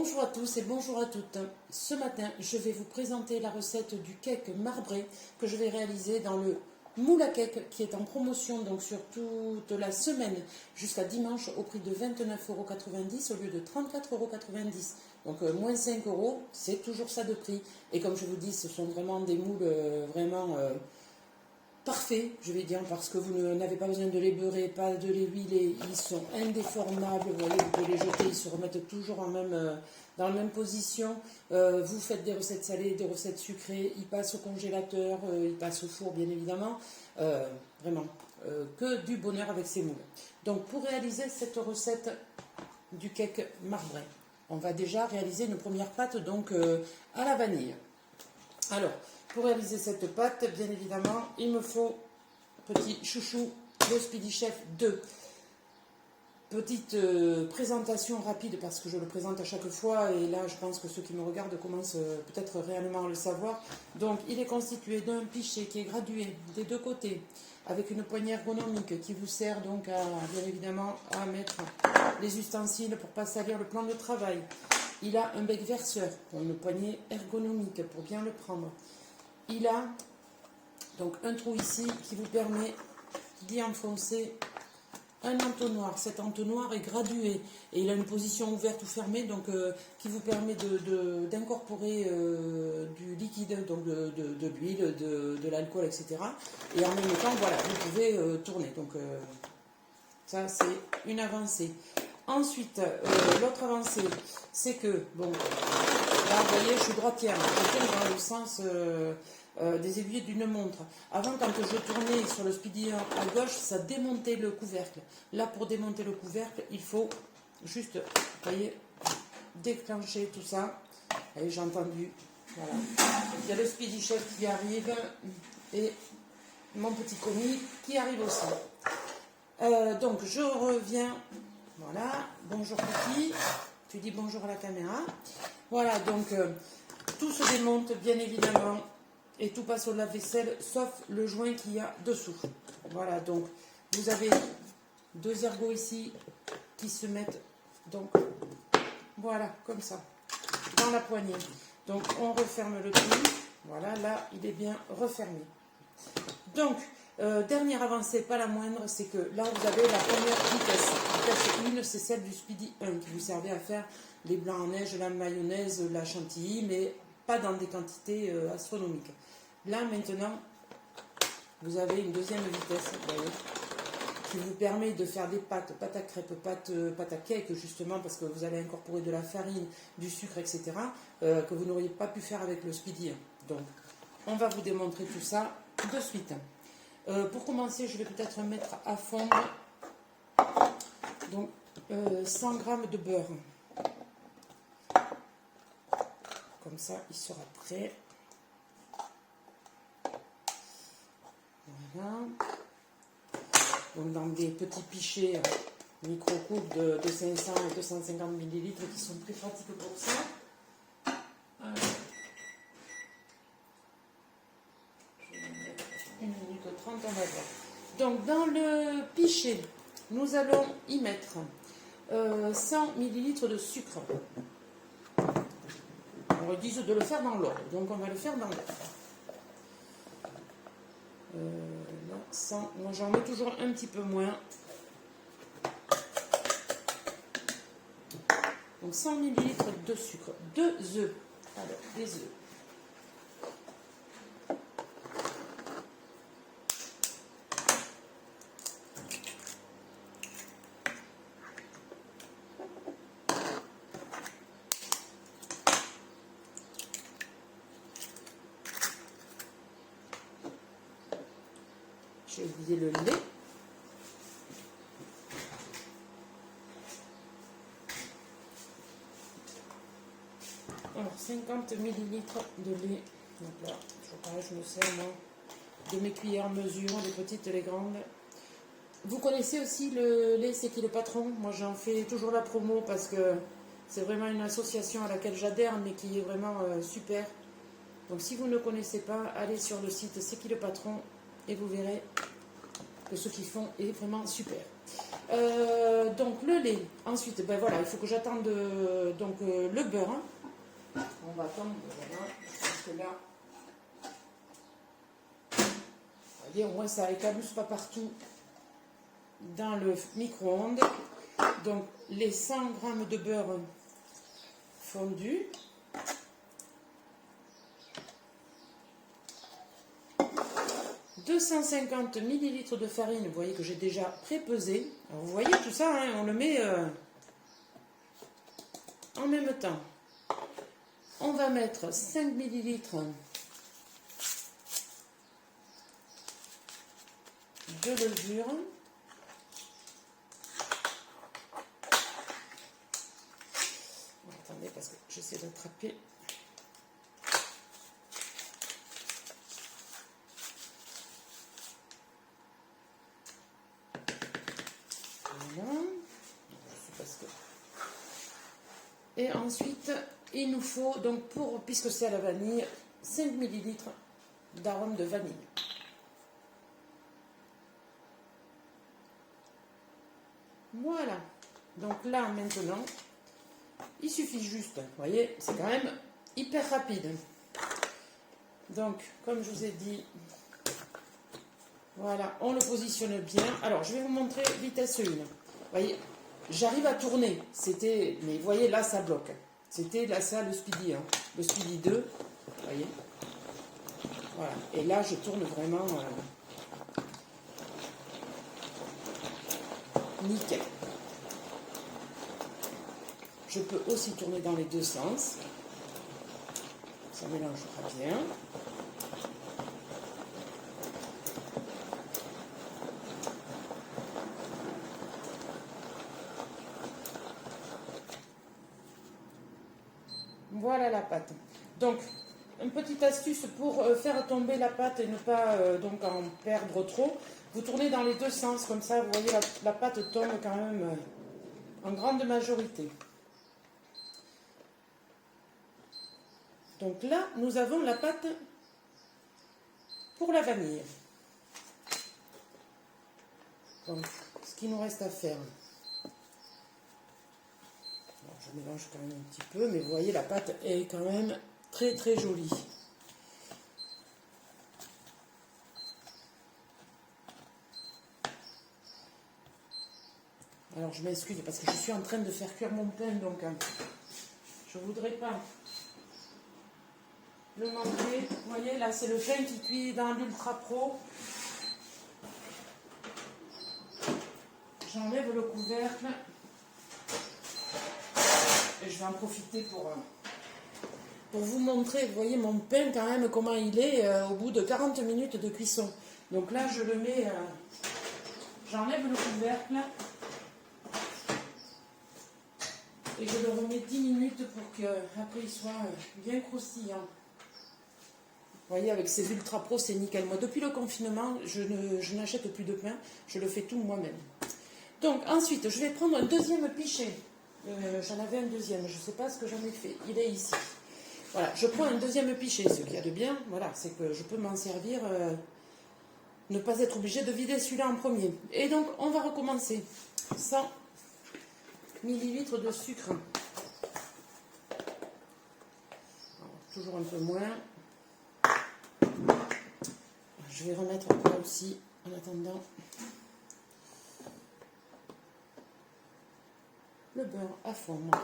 Bonjour à tous et bonjour à toutes. Ce matin, je vais vous présenter la recette du cake marbré que je vais réaliser dans le moule à cake qui est en promotion donc sur toute la semaine jusqu'à dimanche au prix de 29,90 € au lieu de 34,90 €. Donc moins 5 €, c'est toujours ça de prix. Et comme je vous dis, ce sont vraiment des moules vraiment parfait, je vais dire, parce que vous n'avez pas besoin de les beurrer, pas de les huiler, ils sont indéformables, vous voyez, vous pouvez les jeter, ils se remettent toujours dans la même position. Vous faites des recettes salées, des recettes sucrées, ils passent au congélateur, ils passent au four bien évidemment, vraiment, que du bonheur avec ces moules. Donc pour réaliser cette recette du cake marbré, on va déjà réaliser une première pâte donc à la vanille. Alors, pour réaliser cette pâte, bien évidemment, il me faut, petit chouchou, le Speedy Chef 2. Petite présentation rapide parce que je le présente à chaque fois et là je pense que ceux qui me regardent commencent peut-être réellement à le savoir. Donc il est constitué d'un pichet qui est gradué des deux côtés avec une poignée ergonomique qui vous sert donc à, bien évidemment à mettre les ustensiles pour ne pas salir le plan de travail. Il a un bec verseur pour une poignée ergonomique pour bien le prendre. Il a donc un trou ici qui vous permet d'y enfoncer un entonnoir. Cet entonnoir est gradué et il a une position ouverte ou fermée donc qui vous permet d'incorporer du liquide, donc de l'huile, de l'alcool, etc. Et en même temps, voilà, vous pouvez tourner. Donc ça, c'est une avancée. Ensuite, l'autre avancée, c'est que, bon, là, vous voyez, je suis droitière, je tourne dans le sens des aiguilles d'une montre. Avant, quand je tournais sur le speedy à gauche, ça démontait le couvercle. Là, pour démonter le couvercle, il faut juste, vous voyez, déclencher tout ça. Et j'ai entendu, voilà. Il y a le Speedy Chef qui arrive et mon petit commis qui arrive aussi. Donc, je reviens. Voilà, bonjour petit, tu dis bonjour à la caméra. Voilà, donc tout se démonte bien évidemment et tout passe au lave-vaisselle sauf le joint qu'il y a dessous. Voilà, donc vous avez deux ergots ici qui se mettent donc voilà, comme ça, dans la poignée. Donc on referme le tout, voilà, là il est bien refermé. Donc, dernière avancée, pas la moindre, c'est que là vous avez la première vitesse. Vitesse 1, c'est celle du Speedy 1 qui vous servait à faire les blancs en neige, la mayonnaise, la chantilly, mais pas dans des quantités astronomiques. Là maintenant, vous avez une deuxième vitesse, vous voyez, qui vous permet de faire des pâtes, pâte à crêpes, pâte à cake justement, parce que vous allez incorporer de la farine, du sucre, etc., que vous n'auriez pas pu faire avec le Speedy 1. Donc, on va vous démontrer tout ça de suite. Pour commencer, je vais peut-être mettre à fondre donc 100 g de beurre. Comme ça, il sera prêt. Voilà. Donc dans des petits pichets micro-coupes de 500 et 250 ml qui sont très pratiques pour ça. 1 minute 30, on va voir. Donc dans le pichet, nous allons y mettre 100 ml de sucre. On dit de le faire dans l'ordre, donc on va le faire dans l'ordre. Là, 100, moi j'en mets toujours un petit peu moins. Donc 100 ml de sucre, 2 œufs. Alors, des œufs. J'ai oublié le lait. Alors, 50 ml de lait. Donc là, toujours pareil, je me sers moi, de mes cuillères mesure, les petites et les grandes. Vous connaissez aussi le lait C'est qui le patron? Moi, j'en fais toujours la promo parce que c'est vraiment une association à laquelle j'adhère, mais qui est vraiment super. Donc, si vous ne connaissez pas, allez sur le site C'est qui le patron et vous verrez que ce qu'ils font est vraiment super. Donc le lait. Ensuite, ben voilà, il faut que j'attende donc le beurre. On va attendre, voilà, parce que là, vous voyez, au moins ça éclabousse pas partout dans le micro-ondes. Donc les 100 g de beurre fondu. « 250 ml de farine, vous voyez que j'ai déjà pré-pesé. Alors vous voyez tout ça, hein, on le met en même temps. On va mettre 5 ml de levure. Attendez, parce que j'essaie d'attraper. Voilà. Et ensuite, il nous faut, donc puisque c'est à la vanille, 5 ml d'arôme de vanille. Voilà. Donc là, maintenant, il suffit juste, vous voyez, c'est quand même hyper rapide. Donc, comme je vous ai dit, voilà, on le positionne bien. Alors, je vais vous montrer vitesse 1. Vous voyez, j'arrive à tourner. Mais vous voyez, là, ça bloque. C'était là, ça, le Speedy 1. Le Speedy 2, vous voyez. Voilà. Et là, je tourne vraiment nickel. Je peux aussi tourner dans les deux sens. Ça mélangera bien. Voilà la pâte. Donc, une petite astuce pour faire tomber la pâte et ne pas donc en perdre trop. Vous tournez dans les deux sens, comme ça, vous voyez, la pâte tombe quand même en grande majorité. Donc là, nous avons la pâte pour la vanille. Donc, ce qu'il nous reste à faire. Alors, je mélange quand même un petit peu, mais vous voyez, la pâte est quand même très très jolie. Alors, je m'excuse parce que je suis en train de faire cuire mon pain, donc je ne voudrais pas le manquer. Vous voyez, là, c'est le pain qui cuit dans l'Ultra Pro. J'enlève le couvercle. Et je vais en profiter pour vous montrer, vous voyez, mon pain quand même, comment il est au bout de 40 minutes de cuisson. Donc là, je le mets, j'enlève le couvercle. Et je le remets 10 minutes pour qu'après il soit bien croustillant. Vous voyez, avec ces Ultra Pro, c'est nickel. Moi, depuis le confinement, je n'achète plus de pain. Je le fais tout moi-même. Donc, ensuite, je vais prendre un deuxième pichet. J'en avais un deuxième. Je ne sais pas ce que j'en ai fait. Il est ici. Voilà, je prends un deuxième pichet. Ce qu'il y a de bien, voilà, c'est que je peux m'en servir, ne pas être obligé de vider celui-là en premier. Et donc, on va recommencer. 100 millilitres de sucre. Alors, toujours un peu moins. Je vais remettre là aussi en attendant le beurre à fondre.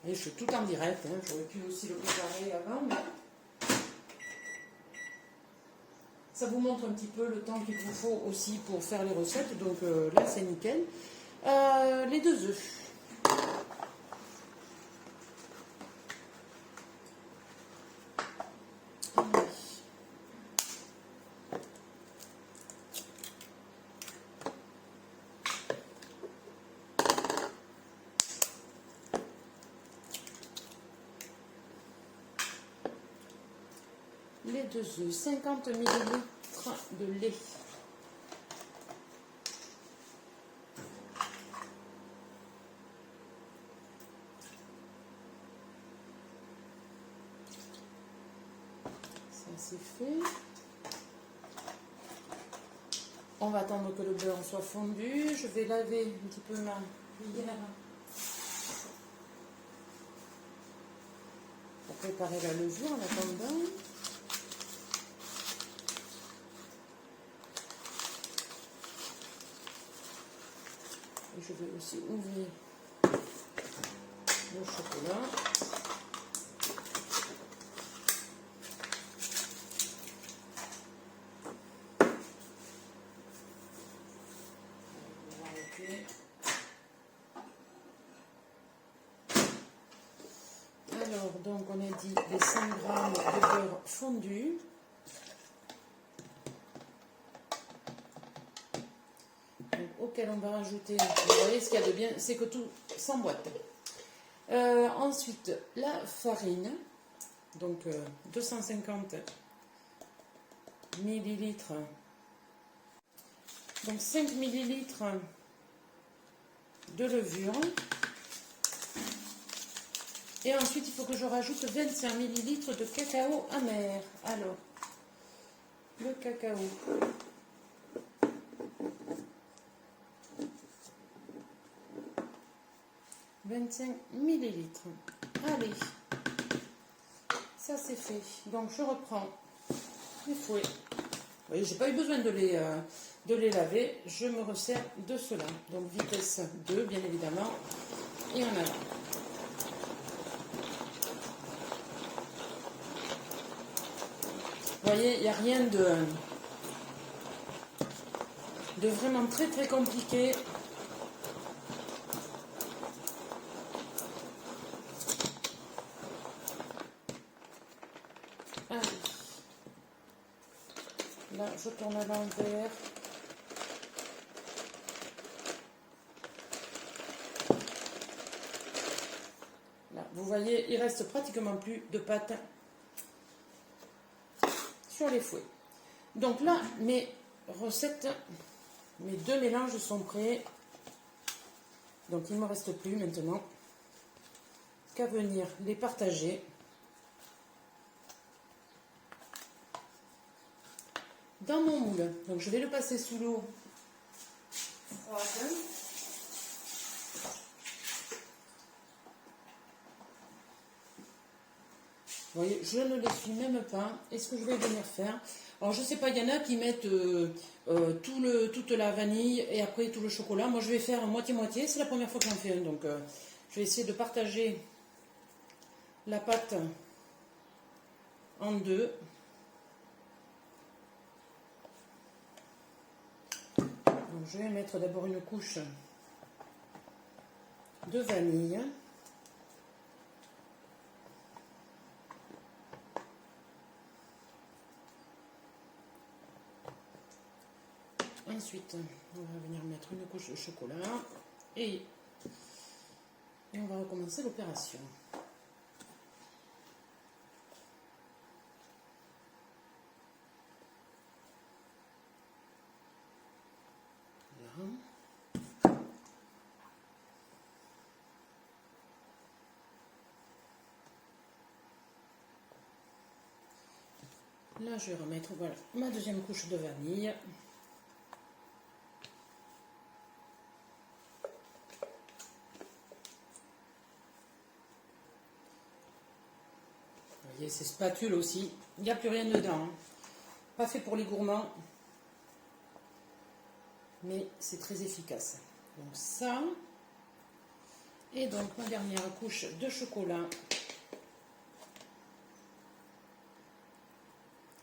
Et je suis tout en direct, hein. J'aurais pu aussi le préparer avant, mais ça vous montre un petit peu le temps qu'il vous faut aussi pour faire les recettes. Donc là, c'est nickel. Les 2 œufs. Les 2 œufs, 50 ml de lait. Ça c'est fait. On va attendre que le beurre soit fondu. Je vais laver un petit peu ma cuillère pour préparer la levure en attendant. Et je vais aussi ouvrir le chocolat. Alors, donc on a dit les 100 g de beurre fondu. Donc, auquel on va rajouter, vous voyez ce qu'il y a de bien, c'est que tout s'emboîte. Ensuite, la farine, donc 250 millilitres, donc 5 millilitres de levure. Et ensuite, il faut que je rajoute 25 millilitres de cacao amer. Alors, le cacao. « 25 millilitres. Allez, ça c'est fait. Donc je reprends les fouets. Vous voyez, j'ai pas eu besoin de les laver. Je me resserre de cela. Donc vitesse 2, bien évidemment. Et en avant. Vous voyez, il n'y a rien de vraiment très très compliqué. Allez. Là, je tourne à l'envers. Là, vous voyez, il reste pratiquement plus de pâte sur les fouets. Donc là, mes recettes, mes deux mélanges sont prêts. Donc il ne me reste plus maintenant qu'à venir les partager dans mon moule. Donc je vais le passer sous l'eau froide. Vous voyez, je ne l'essuie même pas. Et ce que je vais venir faire, alors je sais pas, il y en a qui mettent toute la vanille et après tout le chocolat. Moi je vais faire moitié-moitié, c'est la première fois que j'en fais un. Donc je vais essayer de partager la pâte en deux. Donc je vais mettre d'abord une couche de vanille. Ensuite, on va venir mettre une couche de chocolat et on va recommencer l'opération. Voilà. Là, je vais remettre voilà, ma deuxième couche de vanille. Vous voyez, ces spatules aussi, il n'y a plus rien dedans. Hein. Pas fait pour les gourmands, mais c'est très efficace. Donc ça, et donc ma dernière couche de chocolat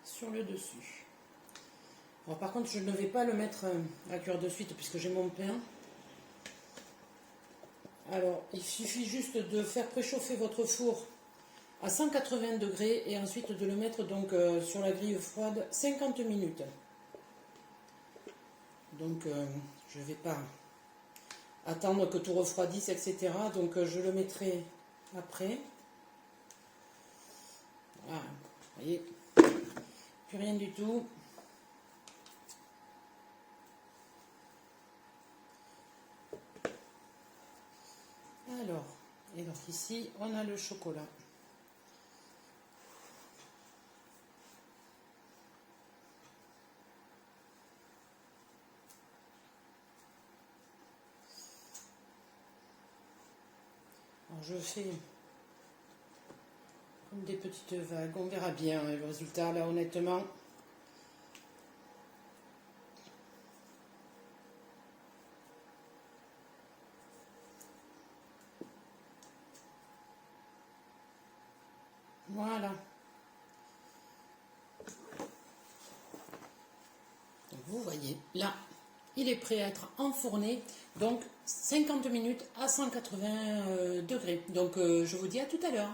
sur le dessus. Alors, par contre, je ne vais pas le mettre à cuire de suite puisque j'ai mon pain. Alors, il suffit juste de faire préchauffer votre four à 180 degrés et ensuite de le mettre donc sur la grille froide 50 minutes. Donc, je ne vais pas attendre que tout refroidisse, etc. Donc, je le mettrai après. Voilà, vous voyez, plus rien du tout. Alors, et donc ici, on a le chocolat. Alors, je fais comme des petites vagues. On verra bien le résultat là, honnêtement. Voilà. Donc, vous voyez, là, il est prêt à être enfourné. Donc, 50 minutes à 180 degrés. Donc, je vous dis à tout à l'heure.